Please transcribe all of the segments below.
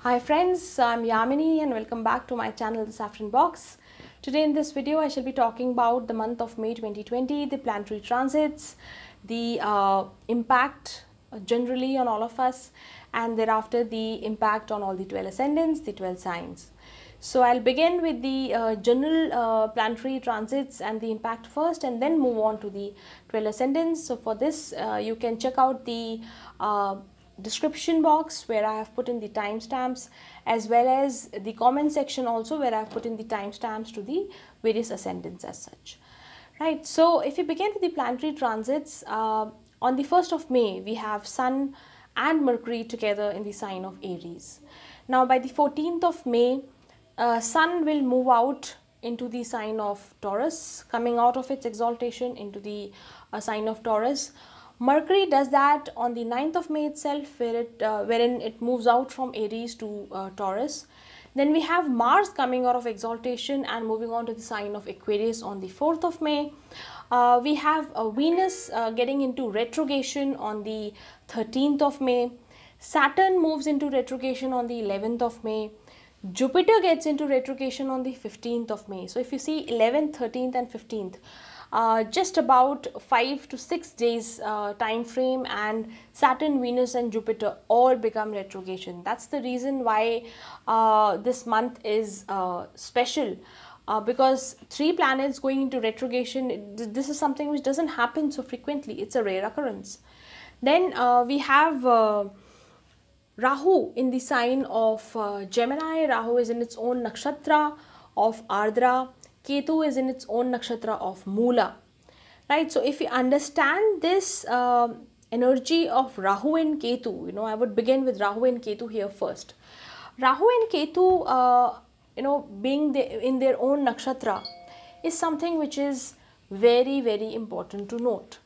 Hi friends, I'm Yamini and welcome back to my channel The Saffron Box. Today in this video I shall be talking about the month of May 2020, the planetary transits, the impact generally on all of us, and thereafter the impact on all the 12 ascendants, the 12 signs. So I'll begin with the general planetary transits and the impact first, and then move on to the 12 ascendants. So for this you can check out the description box where I have put in the timestamps, as well as the comment section also where I have put in the timestamps to the various ascendants as such. Right, so if we begin with the planetary transits, on the 1st of May we have Sun and Mercury together in the sign of Aries. Now by the 14th of May, Sun will move out into the sign of Taurus, coming out of its exaltation into the sign of Taurus. Mercury does that on the 9th of May itself, wherein it moves out from Aries to Taurus. Then we have Mars coming out of exaltation and moving on to the sign of Aquarius on the 4th of May. We have Venus getting into retrogression on the 13th of May. Saturn moves into retrogression on the 11th of May. Jupiter gets into retrogression on the 15th of May. So if you see 11th, 13th and 15th, just about 5 to 6 days time frame, and Saturn, Venus and Jupiter all become retrogression. That's the reason why this month is special, because 3 planets going into retrogression, this is something which doesn't happen so frequently. It's a rare occurrence. Then we have Rahu in the sign of Gemini. Rahu is in its own nakshatra of Ardra. Ketu is in its own nakshatra of moola. Right, so if you understand this energy of Rahu and Ketu, I would begin with Rahu and Ketu here first. Rahu and Ketu, being in their own nakshatra is something which is very, very important to note,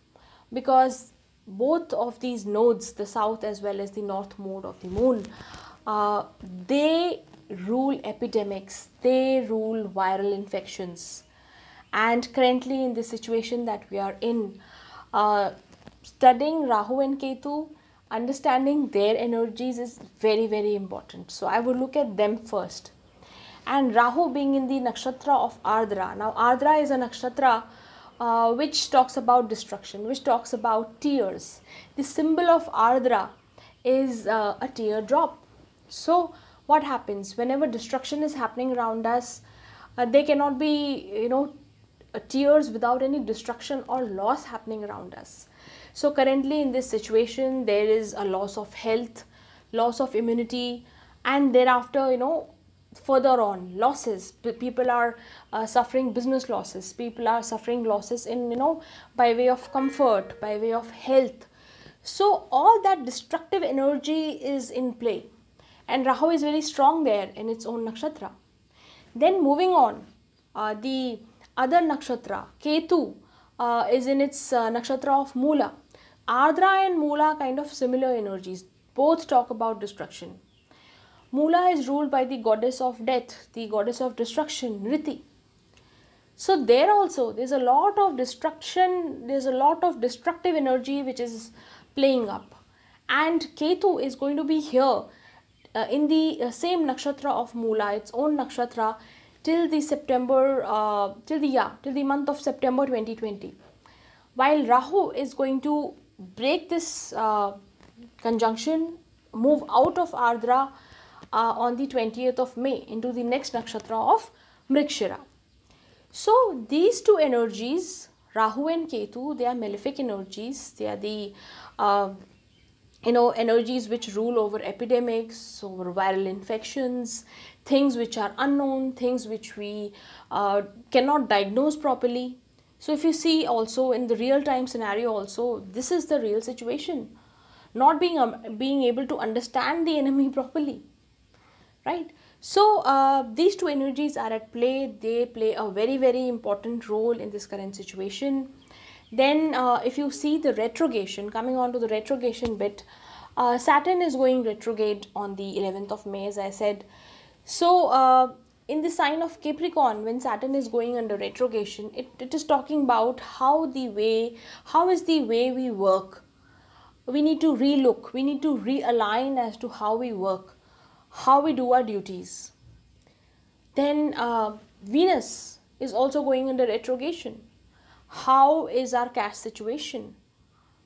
because both of these nodes, the south as well as the north node of the moon, they rule epidemics, they rule viral infections. And currently in the situation that we are in, studying Rahu and Ketu, understanding their energies is very, very important. So I would look at them first. And Rahu being in the nakshatra of Ardra. Now Ardra is a nakshatra which talks about destruction, which talks about tears. The symbol of Ardra is a teardrop. So what happens whenever destruction is happening around us? There cannot be, tears without any destruction or loss happening around us. So currently in this situation, there is a loss of health, loss of immunity, and thereafter, further on, losses. People are suffering business losses. People are suffering losses in, by way of comfort, by way of health. So all that destructive energy is in play. And Rahu is very strong there in its own nakshatra. Then moving on, the other nakshatra, Ketu, is in its nakshatra of moola. Ardra and moola kind of similar energies. Both talk about destruction. Moola is ruled by the goddess of death, the goddess of destruction, Riti. So there also, there's a lot of destruction, there's a lot of destructive energy which is playing up. And Ketu is going to be here in the same nakshatra of moola, its own nakshatra, till the month of September 2020. While Rahu is going to break this conjunction, move out of Ardra on the 20th of May into the next nakshatra of Mrigashira. So these two energies, Rahu and Ketu, they are malefic energies. They are the energies which rule over epidemics, over viral infections, things which are unknown, things which we cannot diagnose properly. So if you see also in the real time scenario also, this is the real situation. Not being able to understand the enemy properly. Right? So these two energies are at play. They play a very, very important role in this current situation. Then if you see the retrogression, coming on to the retrogression bit, Saturn is going retrograde on the 11th of May, as I said. So in the sign of Capricorn, when Saturn is going under retrogression, it is talking about how is the way we work. We need to relook, we need to realign as to how we work. how we do our duties. Then Venus is also going under retrogression. How is our cash situation?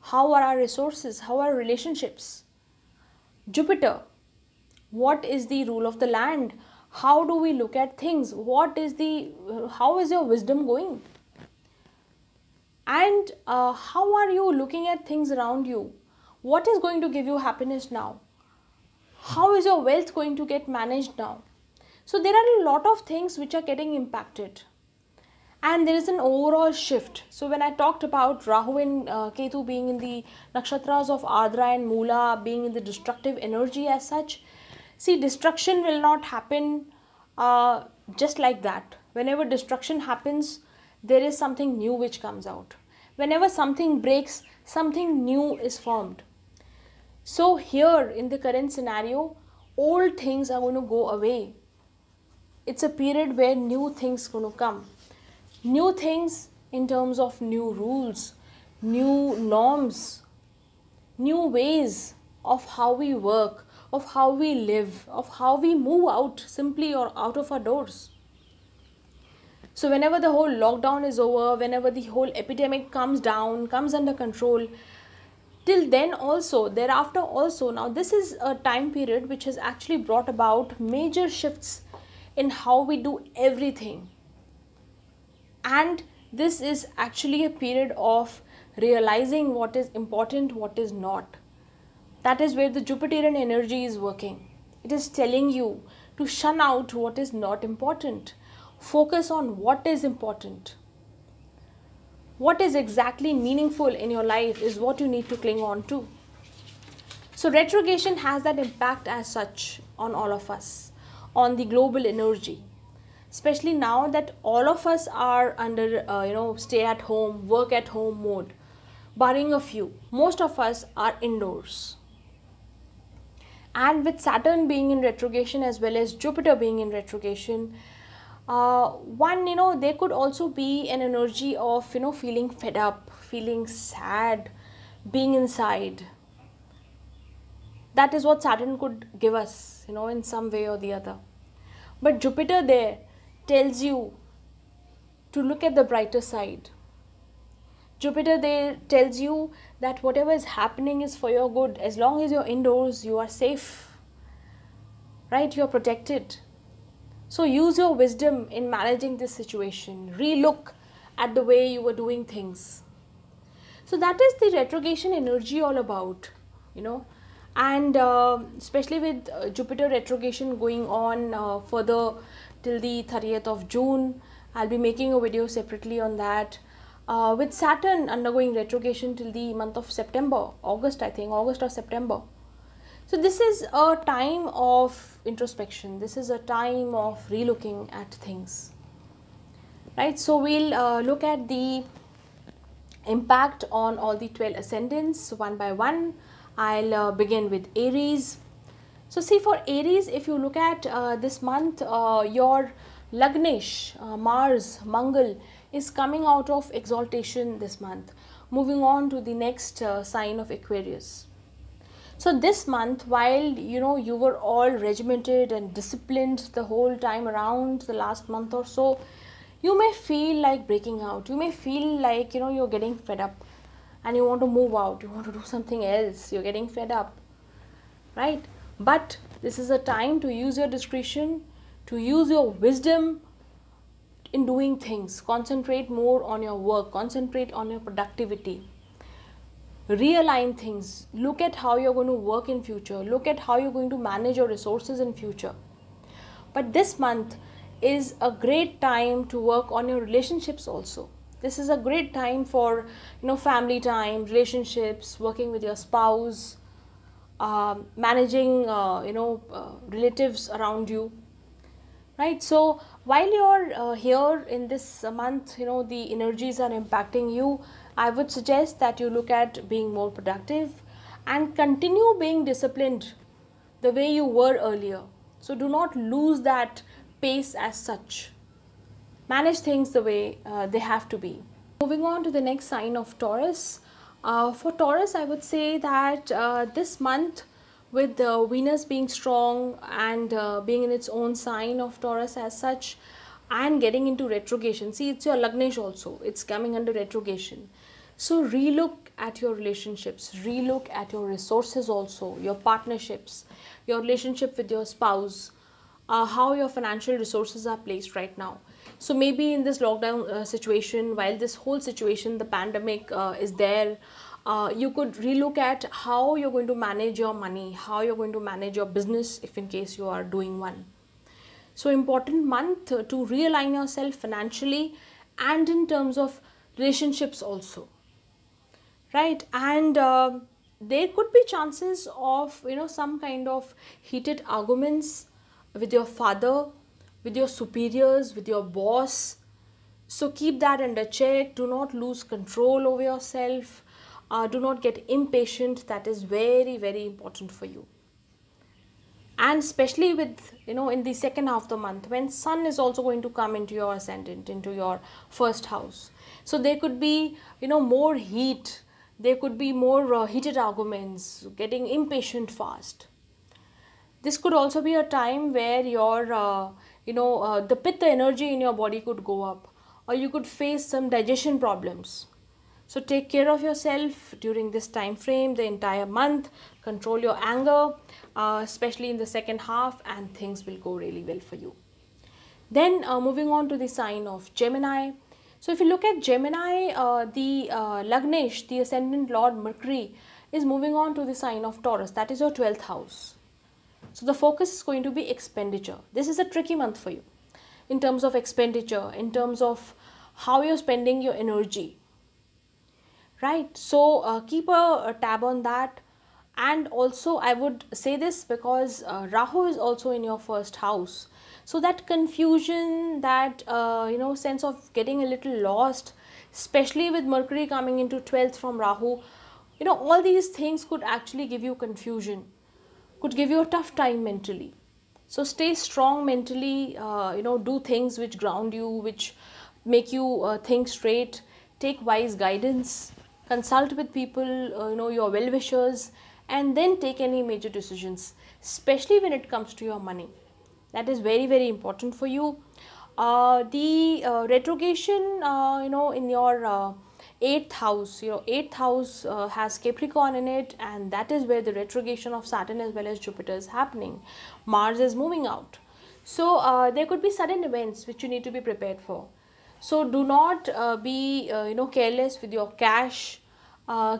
How are our resources? How are our relationships? Jupiter, what is the rule of the land? How do we look at things? How is your wisdom going? And how are you looking at things around you? What is going to give you happiness now? How is your wealth going to get managed now? So there are a lot of things which are getting impacted. And there is an overall shift. So when I talked about Rahu and Ketu being in the nakshatras of Ardra and Moola, being in the destructive energy as such, see, destruction will not happen just like that. Whenever destruction happens, there is something new which comes out. Whenever something breaks, something new is formed. So here in the current scenario, old things are going to go away. It's a period where new things are going to come. New things in terms of new rules, new norms, new ways of how we work, of how we live, of how we move out simply or out of our doors. So whenever the whole lockdown is over, whenever the whole epidemic comes down, comes under control, till then also, thereafter also, now this is a time period which has actually brought about major shifts in how we do everything. And this is actually a period of realizing what is important, what is not. That is where the Jupiterian energy is working. It is telling you to shun out what is not important. Focus on what is important. What is exactly meaningful in your life is what you need to cling on to. So retrogression has that impact as such on all of us, on the global energy. Especially now that all of us are under, stay at home, work at home mode, barring a few. Most of us are indoors. And with Saturn being in retrogression as well as Jupiter being in retrogression, there could also be an energy of, feeling fed up, feeling sad, being inside. That is what Saturn could give us, in some way or the other. But Jupiter there tells you to look at the brighter side. Jupiter there tells you that whatever is happening is for your good. As long as you're indoors, you are safe, right? You're protected. So use your wisdom in managing this situation. Relook at the way you were doing things. So that is the retrogression energy all about, and especially with Jupiter retrogression going on further till the 30th of June. I'll be making a video separately on that. With Saturn undergoing retrogression till the month of September, August or September. So this is a time of introspection. This is a time of relooking at things, right? So we'll look at the impact on all the 12 ascendants one by one. I'll begin with Aries. So see, for Aries, if you look at this month, your Lagnesh, Mars, Mangal is coming out of exaltation this month, moving on to the next sign of Aquarius. So this month, while you were all regimented and disciplined the whole time around the last month or so, you may feel like breaking out. You may feel like you're getting fed up and you want to move out, you want to do something else, you're getting fed up, right? But this is a time to use your discretion, to use your wisdom in doing things. Concentrate more on your work, concentrate on your productivity. Realign things. Look at how you're going to work in future. Look at how you're going to manage your resources in future. But this month is a great time to work on your relationships also. This is a great time for family time, relationships, working with your spouse, managing relatives around you, right? So while you're here in this month, the energies are impacting you. I would suggest that you look at being more productive and continue being disciplined the way you were earlier. So do not lose that pace as such. Manage things the way they have to be. Moving on to the next sign of Taurus. For Taurus, I would say that this month with Venus being strong and being in its own sign of Taurus as such, and getting into retrogression. See, it's your Lagnesh also, it's coming under retrogression. So relook at your relationships, relook at your resources also, your partnerships, your relationship with your spouse, how your financial resources are placed right now. So maybe in this lockdown situation, while this whole situation, the pandemic is there, you could relook at how you're going to manage your money, how you're going to manage your business if in case you are doing one. So important month to realign yourself financially and in terms of relationships also, right? And there could be chances of some kind of heated arguments with your father, with your superiors, with your boss. So keep that under check. Do not lose control over yourself. Do not get impatient. That is very, very important for you. And especially with in the second half of the month, when Sun is also going to come into your ascendant, into your first house, so there could be more heat, there could be more heated arguments, getting impatient fast. This could also be a time where your the pitta energy in your body could go up, or you could face some digestion problems. So take care of yourself during this time frame, the entire month. Control your anger, especially in the second half, and things will go really well for you. Then moving on to the sign of Gemini. So if you look at Gemini, the Lagnesh, the ascendant lord Mercury, is moving on to the sign of Taurus. That is your 12th house. So the focus is going to be expenditure. This is a tricky month for you in terms of expenditure, in terms of how you're spending your energy. Right, so keep a tab on that. And also I would say this because Rahu is also in your first house. So that confusion, that sense of getting a little lost, especially with Mercury coming into 12th from Rahu, all these things could actually give you confusion, could give you a tough time mentally. So stay strong mentally, do things which ground you, which make you think straight, take wise guidance. Consult with people, your well-wishers, and then take any major decisions, especially when it comes to your money. That is very, very important for you. The retrogression, in your 8th house, 8th house has Capricorn in it, and that is where the retrogression of Saturn as well as Jupiter is happening. Mars is moving out. So there could be sudden events which you need to be prepared for. So do not be careless with your cash.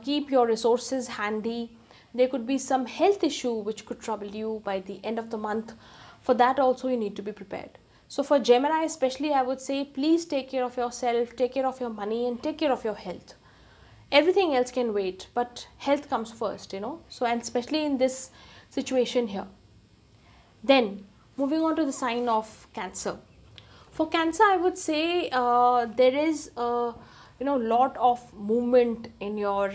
Keep your resources handy. There could be some health issue which could trouble you by the end of the month. For that also you need to be prepared. So for Gemini especially, I would say please take care of yourself, take care of your money, and take care of your health. Everything else can wait, but health comes first, So and especially in this situation here. Then moving on to the sign of Cancer. For Cancer, I would say there is a lot of movement in your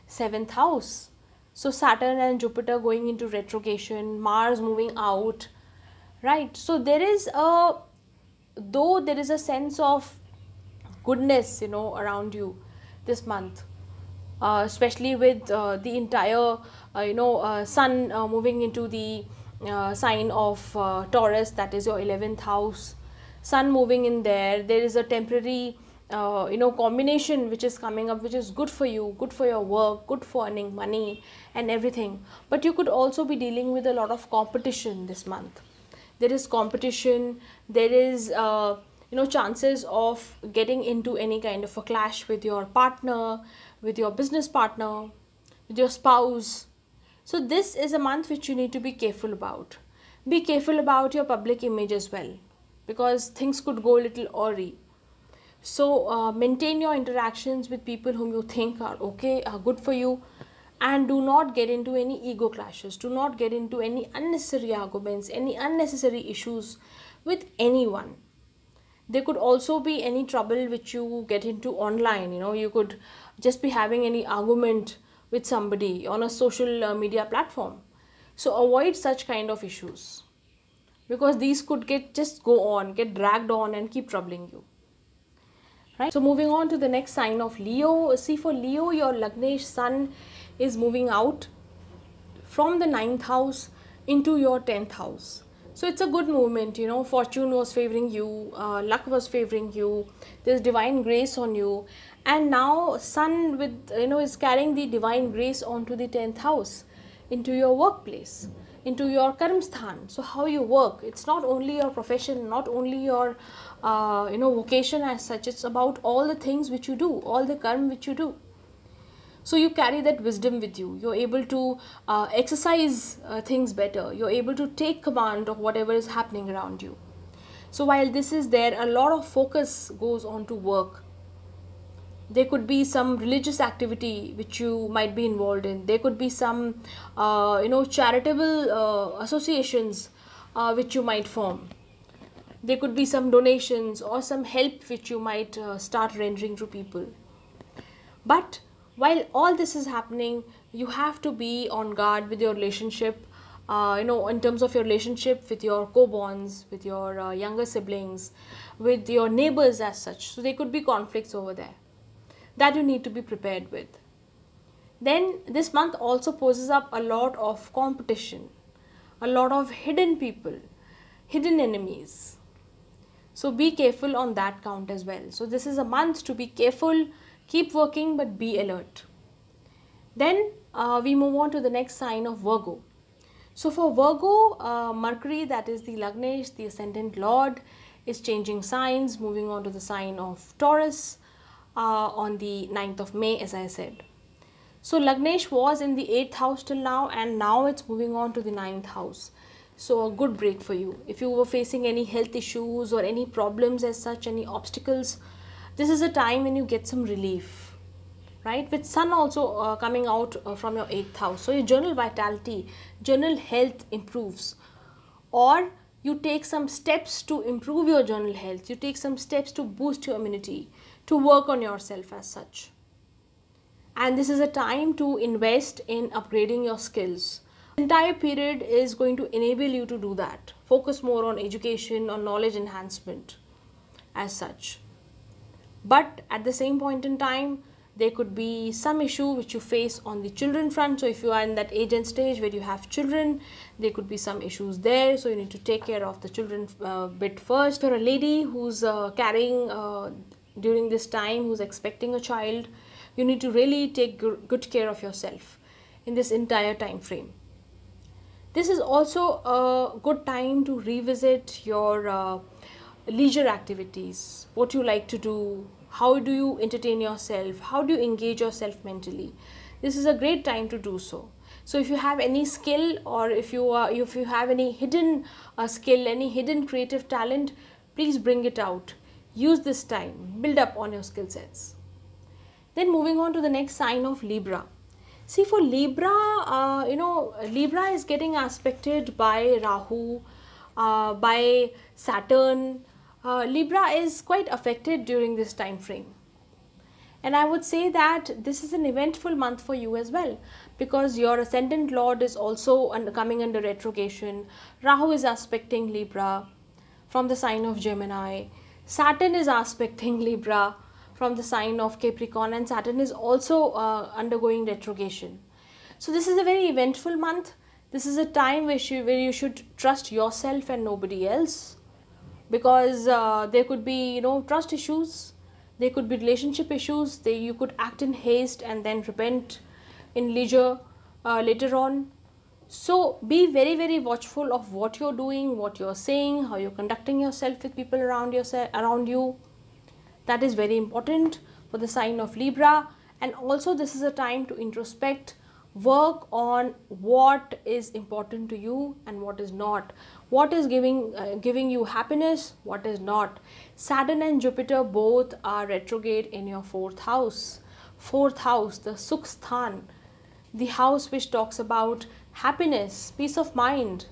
7th house. So Saturn and Jupiter going into retrogression, Mars moving out, right? So there is though there is a sense of goodness around you this month, especially with the entire Sun moving into the sign of Taurus, that is your 11th house. Sun moving in there, there is a temporary combination which is coming up, which is good for you, good for your work, good for earning money and everything. But you could also be dealing with a lot of competition this month. There is competition, there is chances of getting into any kind of a clash with your partner, with your business partner, with your spouse. So this is a month which you need to be careful about. Be careful about your public image as well, because things could go a little awry. So maintain your interactions with people whom you think are okay, are good for you, and do not get into any ego clashes. Do not get into any unnecessary arguments, any unnecessary issues with anyone. There could also be any trouble which you get into online. You could just be having any argument with somebody on a social media platform. So avoid such kind of issues, because these could get dragged on and keep troubling you. Right? So moving on to the next sign of Leo. See, for Leo, your Lagnesh Sun is moving out from the 9th house into your 10th house. So it's a good movement, you know, fortune was favoring you, luck was favoring you, there's divine grace on you, and now sun with, you know, is carrying the divine grace onto the 10th house, into your workplace, into your karma sthan. So how you work, it's not only your profession, not only your you know, vocation as such, it's about all the things which you do, all the karma which you do. So you carry that wisdom with you, you're able to exercise things better, you're able to take command of whatever is happening around you. So while this is there, a lot of focus goes on to work. There could be some religious activity which you might be involved in, there could be some you know, charitable associations which you might form, there could be some donations or some help which you might start rendering to people. But while all this is happening, you have to be on guard with your relationship, you know, in terms of your relationship with your co-borns, with your younger siblings, with your neighbors as such. So there could be conflicts over there that you need to be prepared with. Then this month also poses up a lot of competition, a lot of hidden people, hidden enemies. So be careful on that count as well. So this is a month to be careful, keep working, but be alert. Then we move on to the next sign of Virgo. So for Virgo, Mercury, that is the Lagnesh, the ascendant lord, is changing signs, moving on to the sign of Taurus on the 9th of May, as I said. So Lagnesh was in the 8th house till now, and now it's moving on to the 9th house. So a good break for you. If you were facing any health issues or any problems as such, any obstacles, this is a time when you get some relief, right? With sun also coming out from your 8th house. So your journal vitality, journal health improves. Or you take some steps to improve your journal health. You take some steps to boost your immunity, to work on yourself as such. And this is a time to invest in upgrading your skills. The entire period is going to enable you to do that. Focus more on education, on knowledge enhancement as such. But at the same point in time, there could be some issue which you face on the children front. So if you are in that age and stage where you have children, there could be some issues there. So you need to take care of the children bit first. For a lady who's carrying during this time, who's expecting a child, you need to really take good care of yourself in this entire time frame. This is also a good time to revisit your leisure activities, what you like to do, how do you entertain yourself, how do you engage yourself mentally. This is a great time to do so. So if you have any skill, or if you have any hidden skill, any hidden creative talent, please bring it out. Use this time, build up on your skill sets. Then moving on to the next sign of Libra. See, for Libra, you know, Libra is getting aspected by Rahu, by Saturn. Libra is quite affected during this time frame. And I would say that this is an eventful month for you as well, because your ascendant lord is also coming under retrogression. Rahu is aspecting Libra from the sign of Gemini. Saturn is aspecting Libra from the sign of Capricorn, and Saturn is also undergoing retrogression. So this is a very eventful month. This is a time where you should trust yourself and nobody else, because there could be, you know, trust issues, there could be relationship issues. You could act in haste and then repent in leisure later on. So be very, very watchful of what you're doing, what you're saying, how you're conducting yourself with people around you. That is very important for the sign of Libra. And also this is a time to introspect, work on what is important to you and what is not. What is giving you happiness, what is not. Saturn and Jupiter both are retrograde in your 4th house. 4th house, the Sukh Sthan, the house which talks about happiness, peace of mind.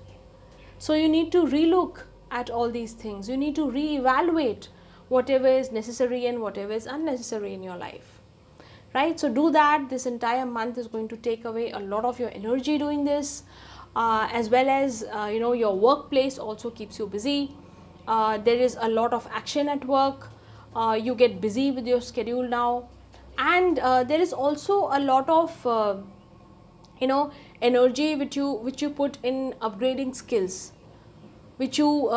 So you need to relook at all these things. You need to reevaluate whatever is necessary and whatever is unnecessary in your life, right? So do that. This entire month is going to take away a lot of your energy doing this, as well as you know, your workplace also keeps you busy. There is a lot of action at work. You get busy with your schedule now, and there is also a lot of you know, energy which you put in upgrading skills, which you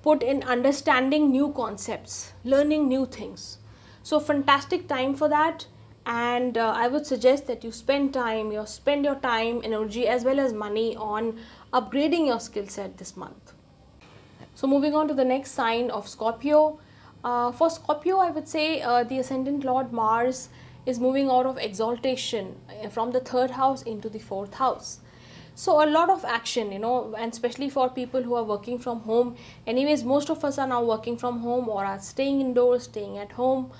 put in understanding new concepts, learning new things. So fantastic time for that. And I would suggest that you spend your time, energy as well as money on upgrading your skill set this month. So moving on to the next sign of Scorpio. For Scorpio, I would say the ascendant lord Mars is moving out of exaltation from the 3rd house into the 4th house. So a lot of action, you know, and especially for people who are working from home. Anyways, most of us are now working from home or are staying indoors, staying at home.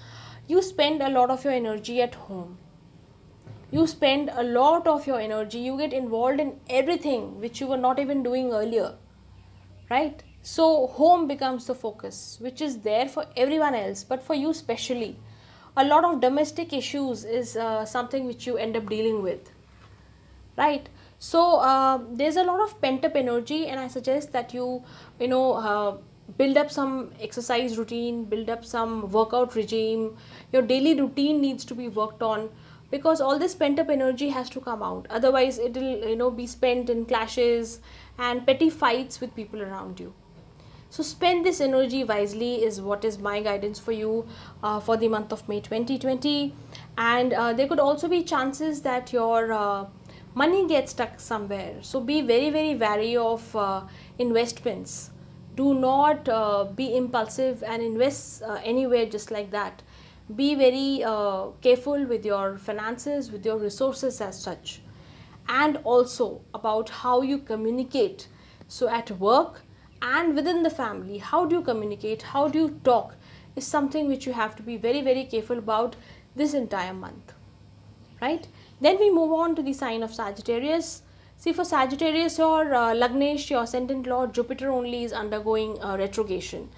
You spend a lot of your energy at home. You spend a lot of your energy, you get involved in everything which you were not even doing earlier, right? So home becomes the focus, which is there for everyone else, but for you specially. A lot of domestic issues is something which you end up dealing with, right? So there's a lot of pent up energy, and I suggest that you build up some exercise routine, build up some workout regime. Your daily routine needs to be worked on, because all this pent up energy has to come out. Otherwise it will be spent in clashes and petty fights with people around you. So spend this energy wisely is what is my guidance for you for the month of May 2020. And there could also be chances that your money gets stuck somewhere. So be very, very wary of investments. Do not be impulsive and invest anywhere just like that. Be very careful with your finances, with your resources as such. And also about how you communicate. So at work and within the family, how do you communicate, how do you talk is something which you have to be very, very careful about this entire month, right? Then we move on to the sign of Sagittarius. See, for Sagittarius, your Lagnesh, your ascendant lord Jupiter only is undergoing retrogression,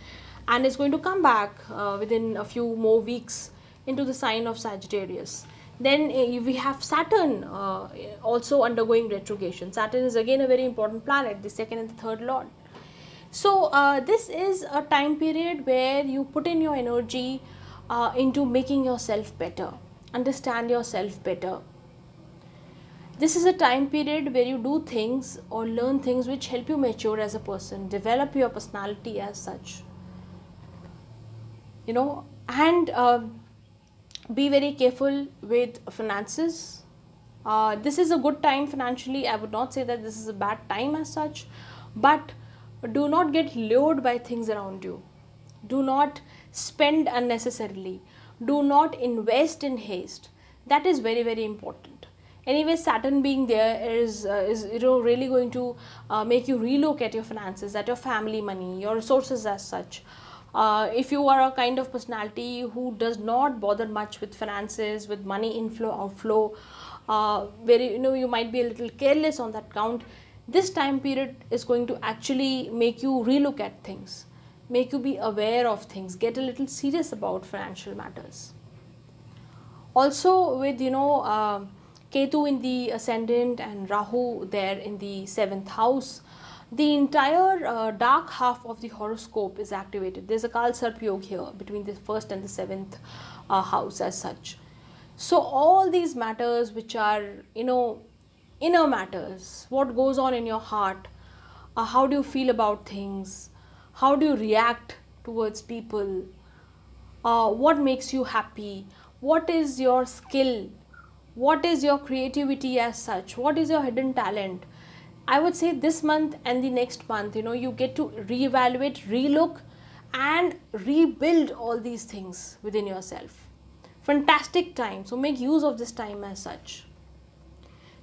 and is going to come back within a few more weeks into the sign of Sagittarius. Then we have Saturn also undergoing retrogression. Saturn is again a very important planet, the 2nd and the 3rd lord. So this is a time period where you put in your energy into making yourself better, understand yourself better. This is a time period where you do things or learn things which help you mature as a person, develop your personality as such, and be very careful with finances. This is a good time financially. I would not say that this is a bad time as such, but do not get lured by things around you. Do not spend unnecessarily. Do not invest in haste. That is very, very important. Anyway, Saturn being there is really going to make you relook at your finances, at your family money, your resources as such. If you are a kind of personality who does not bother much with finances, with money inflow, outflow, you might be a little careless on that count. This time period is going to actually make you relook at things, make you be aware of things, get a little serious about financial matters. Also with Ketu in the ascendant and Rahu there in the 7th house, the entire dark half of the horoscope is activated. There's a Kal Sarp Yoga here between the 1st and the 7th house as such. So all these matters which are inner matters, what goes on in your heart, how do you feel about things, how do you react towards people, what makes you happy, what is your skill, what is your creativity as such, what is your hidden talent. I would say this month and the next month, you get to reevaluate, relook and rebuild all these things within yourself. Fantastic time, so make use of this time as such.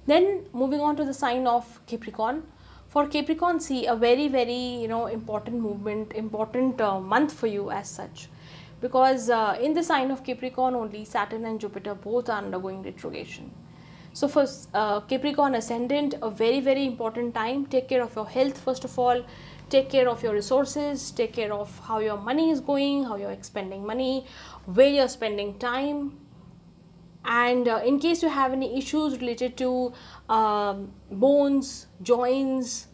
Then moving on to the sign of Capricorn. For Capricorn, see, a very, very important movement, important month for you as such, because in the sign of Capricorn only Saturn and Jupiter both are undergoing retrogression. So for Capricorn ascendant, a very, very important time. Take care of your health first of all, take care of your resources, take care of how your money is going, how you're expending money, where you're spending time. And in case you have any issues related to bones, joints,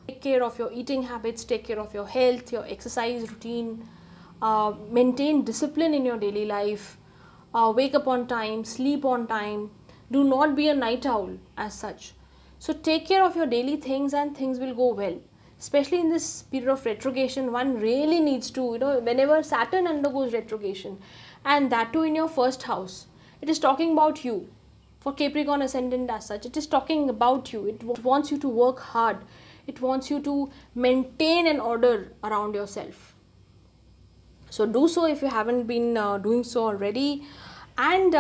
take care of your eating habits, take care of your health, your exercise routine, maintain discipline in your daily life, wake up on time, sleep on time, Do not be a night owl as such. So take care of your daily things and things will go well. Especially in this period of retrogression, one really needs to, whenever Saturn undergoes retrogression, and that too in your first house, it is talking about you. For Capricorn ascendant as such, it is talking about you. It wants you to work hard. It wants you to maintain an order around yourself. So do so if you haven't been doing so already. And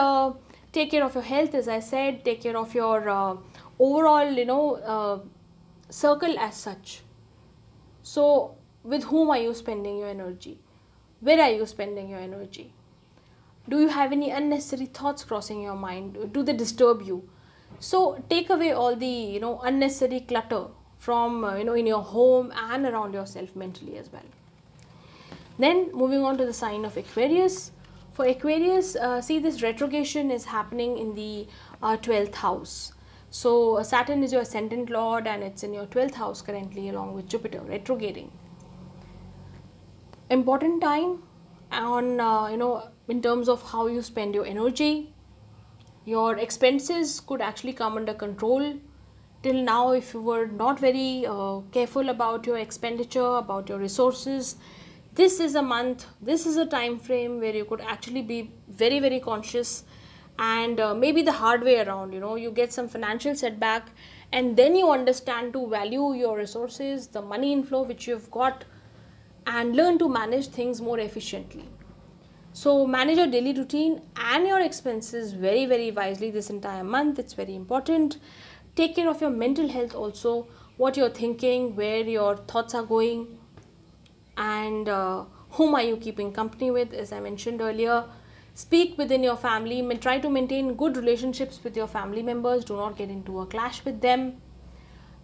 take care of your health, as I said. Take care of your overall, circle as such. So with whom are you spending your energy? Where are you spending your energy? Do you have any unnecessary thoughts crossing your mind? Do they disturb you? So take away all the unnecessary clutter from in your home and around yourself mentally as well. Then moving on to the sign of Aquarius. For Aquarius, see, this retrogression is happening in the 12th house. So Saturn is your ascendant lord and it's in your 12th house currently along with Jupiter retrograding. Important time on in terms of how you spend your energy. Your expenses could actually come under control. Till now, if you were not very careful about your expenditure, about your resources, this is a month, this is a time frame where you could actually be very, very conscious, and maybe the hard way around, you get some financial setback and then you understand to value your resources, the money inflow which you've got, and learn to manage things more efficiently. So manage your daily routine and your expenses very, very wisely this entire month. It's very important. Take care of your mental health also, what you're thinking, where your thoughts are going, and whom are you keeping company with, as I mentioned earlier. Speak within your family, try to maintain good relationships with your family members. Do not get into a clash with them.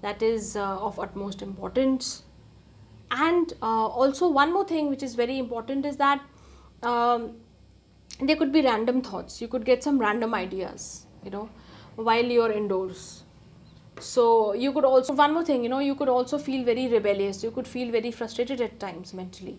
That is of utmost importance. And also one more thing which is very important is that there could be random thoughts. You could get some random ideas, while you're indoors. So you could also, one more thing, you could also feel very rebellious. You could feel very frustrated at times mentally.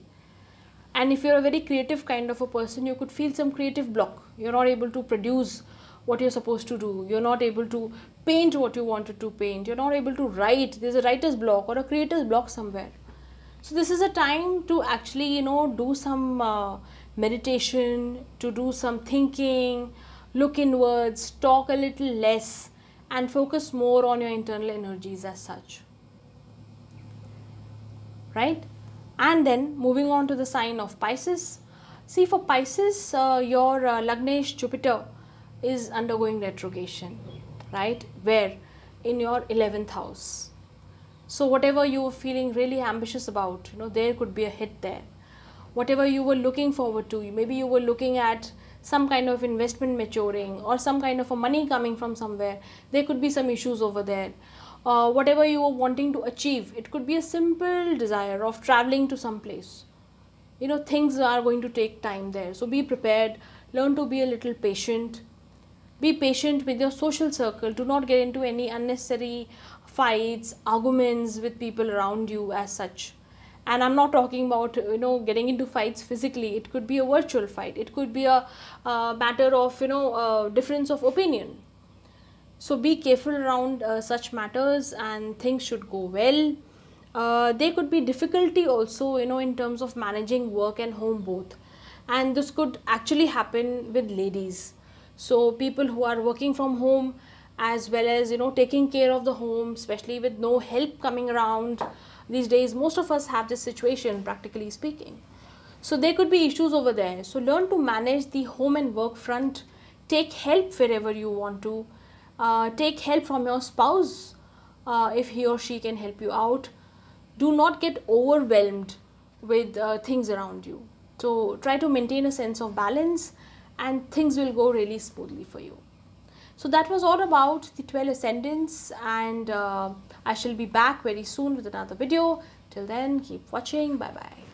And if you're a very creative kind of a person, you could feel some creative block. You're not able to produce what you're supposed to do. You're not able to paint what you wanted to paint. You're not able to write. There's a writer's block or a creator's block somewhere. So this is a time to actually, do some meditation, to do some thinking, look inwards, talk a little less, and focus more on your internal energies as such. Right? And then moving on to the sign of Pisces. See, for Pisces, your Lagnesh Jupiter is undergoing retrogression, right? Where? In your 11th house. So whatever you were feeling really ambitious about, there could be a hit there. Whatever you were looking forward to, maybe you were looking at some kind of investment maturing or some kind of a money coming from somewhere, there could be some issues over there. Whatever you were wanting to achieve, it could be a simple desire of traveling to some place. Things are going to take time there. So be prepared, learn to be a little patient. Be patient with your social circle. Do not get into any unnecessary fights, arguments with people around you as such. And I'm not talking about, getting into fights physically. It could be a virtual fight. It could be a matter of, difference of opinion. So be careful around such matters and things should go well. There could be difficulty also, in terms of managing work and home both. And this could actually happen with ladies. So people who are working from home as well as, taking care of the home, especially with no help coming around. These days, most of us have this situation, practically speaking. So there could be issues over there. So learn to manage the home and work front. Take help wherever you want to. Take help from your spouse if he or she can help you out. Do not get overwhelmed with things around you. So try to maintain a sense of balance and things will go really smoothly for you. So that was all about the 12 ascendants, and I shall be back very soon with another video. Till then, keep watching. Bye bye.